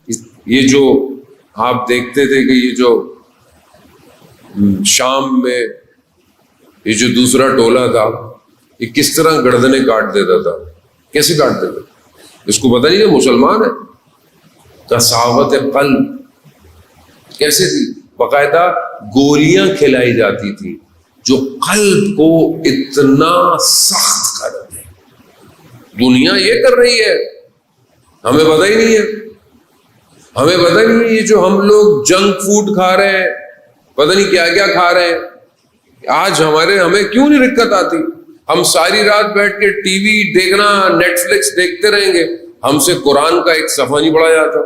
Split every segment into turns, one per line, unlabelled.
یہ جو آپ دیکھتے تھے کہ یہ جو شام میں یہ جو دوسرا ٹولہ تھا یہ کس طرح گردنیں کاٹ دیتا تھا، کیسے کاٹ دیتا تھا، اس کو پتہ نہیں ہے مسلمان ہے. کساوت قلب کیسے تھی، باقاعدہ گولیاں کھلائی جاتی تھی جو قلب کو اتنا سخت کر دے. دنیا یہ کر رہی ہے، ہمیں پتہ ہی نہیں ہے، ہمیں پتہ ہی نہیں. یہ جو ہم لوگ جنک فوڈ کھا رہے ہیں، پتہ نہیں کیا کیا کھا رہے ہیں، آج ہمیں کیوں نہیں دقت آتی؟ ہم ساری رات بیٹھ کے ٹی وی دیکھنا، نیٹ فلکس دیکھتے رہیں گے، ہم سے قرآن کا ایک صفحہ نہیں پڑھا جاتا.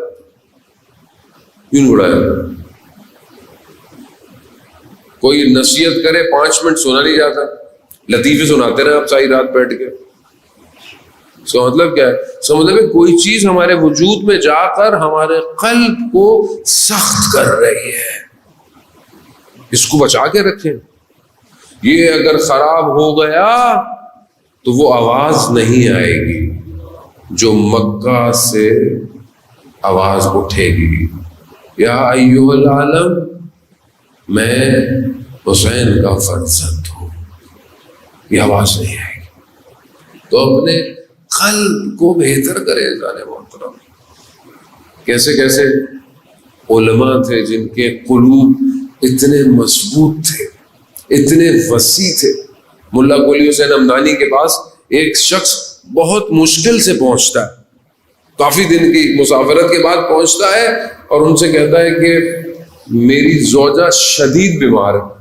کیوں نہیں پڑھا جاتا؟ کوئی نصیحت کرے 5 منٹ سنا نہیں جاتا، لطیفے سناتے رہے آپ ساری رات بیٹھ کے. سو مطلب کیا ہے؟ سو مطلب ہے کوئی چیز ہمارے وجود میں جا کر ہمارے قلب کو سخت کر رہی ہے، اس کو بچا کے رکھیں. یہ اگر خراب ہو گیا تو وہ آواز نہیں آئے گی جو مکہ سے آواز اٹھے گی، یا ایھا العالم میں حسین کا فرزند ہوں، یہ آواز نہیں آئے گی. تو اپنے قلب کو بہتر کرے. جانے محترم کیسے کیسے علماء تھے جن کے قلوب اتنے مضبوط تھے، اتنے وسیع تھے. ملا قلی حسین ہمدانی کے پاس ایک شخص بہت مشکل سے پہنچتا ہے، کافی دن کی مسافرت کے بعد پہنچتا ہے اور ان سے کہتا ہے کہ میری زوجہ شدید بیمار ہے،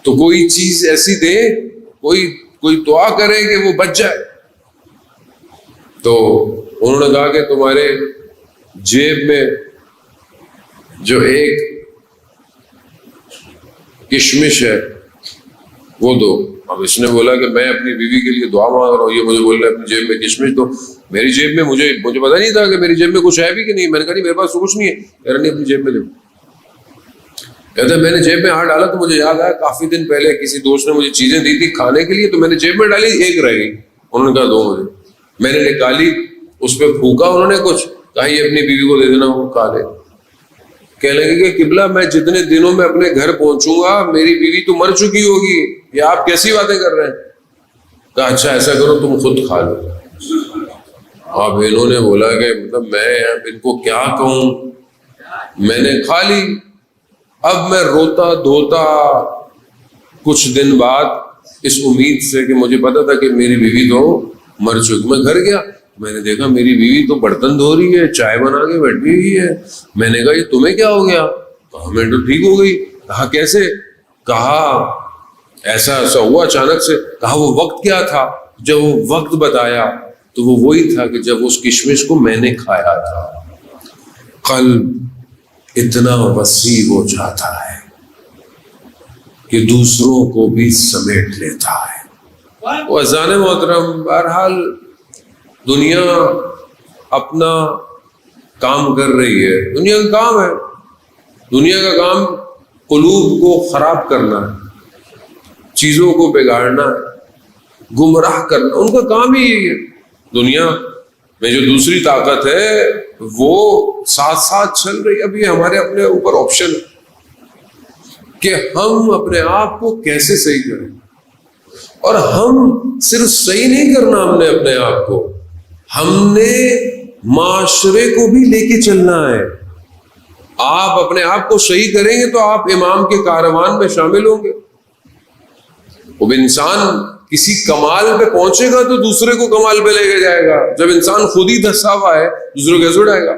تو کوئی چیز ایسی دے، کوئی دعا کرے کہ وہ بچ جائے. تو انہوں نے کہا کہ تمہارے جیب میں جو ایک کشمش ہے وہ دو. اب اس نے بولا کہ میں اپنی بیوی کے لیے دعا مانگ رہا ہوں، یہ مجھے بول رہا ہے اپنی جیب میں کشمش دو. میری جیب میں مجھے پتہ نہیں تھا کہ میری جیب میں کچھ ہے بھی کہ نہیں. میں نے کہا نہیں میرے پاس تو کچھ نہیں ہے. کہہ رہا نہیں اپنی جیب میں دو. کہتے ہیں میں نے جیب میں ہاتھ ڈالا تو مجھے یاد آیا کافی دن پہلے کسی دوست نے مجھے چیزیں دی تھی کھانے کے لیے، تو میں نے جیب میں ڈالی، ایک رہ گئی. انہوں نے کہا دو مجھے. میں نے نکالی، اس پہ پھونکا انہوں نے کچھ، کہا یہ اپنی بیوی کو دے دینا وہ کھا لے. کہنے لگے کہ قبلہ میں جتنے دنوں میں اپنے گھر پہنچوں گا میری بیوی تو مر چکی ہوگی، یہ آپ کیسی باتیں کر رہے ہیں؟ کہا اچھا ایسا کرو تم خود کھا لو. اب انہوں نے بولا کہ مطلب میں ان کو کیا کہوں، میں نے کھا لی. اب میں روتا دھوتا کچھ دن بعد اس امید سے کہ مجھے پتا تھا کہ میری بیوی تو مر چکی، میں گھر گیا، میں نے دیکھا میری بیوی تو برتن دھو رہی ہے، چائے بنا کے بیٹھی ہوئی ہے. میں نے کہا یہ تمہیں کیا ہو گیا؟ کہا میں تو ٹھیک ہو گئی. کہا کیسے؟ کہا ایسا ایسا ہوا اچانک سے. کہا وہ وقت کیا تھا؟ جب وہ وقت بتایا تو وہ وہی تھا کہ جب اس کشمش کو میں نے کھایا تھا. قلب اتنا وسیع ہو جاتا ہے کہ دوسروں کو بھی سمیٹ لیتا ہے. وہ اذان محترم بہرحال دنیا اپنا کام کر رہی ہے، دنیا کا کام ہے، دنیا کا کام قلوب کو خراب کرنا ہے، چیزوں کو بگاڑنا ہے، گمراہ کرنا، ان کا کام ہی یہی ہے. دنیا میں جو دوسری طاقت ہے وہ ساتھ ساتھ چل رہی ہے. اب یہ ہمارے اپنے اوپر آپشن ہے کہ ہم اپنے آپ کو کیسے صحیح کریں. اور ہم صرف صحیح نہیں کرنا ہم نے اپنے آپ کو، ہم نے معاشرے کو بھی لے کے چلنا ہے. آپ اپنے آپ کو صحیح کریں گے تو آپ امام کے کاروان میں شامل ہوں گے. اب انسان کسی کمال پہ پہنچے گا تو دوسرے کو کمال پہ لے کے جائے گا. جب انسان خود ہی دھسا ہوا ہے دوسرے کو کیسے اٹھائے گا؟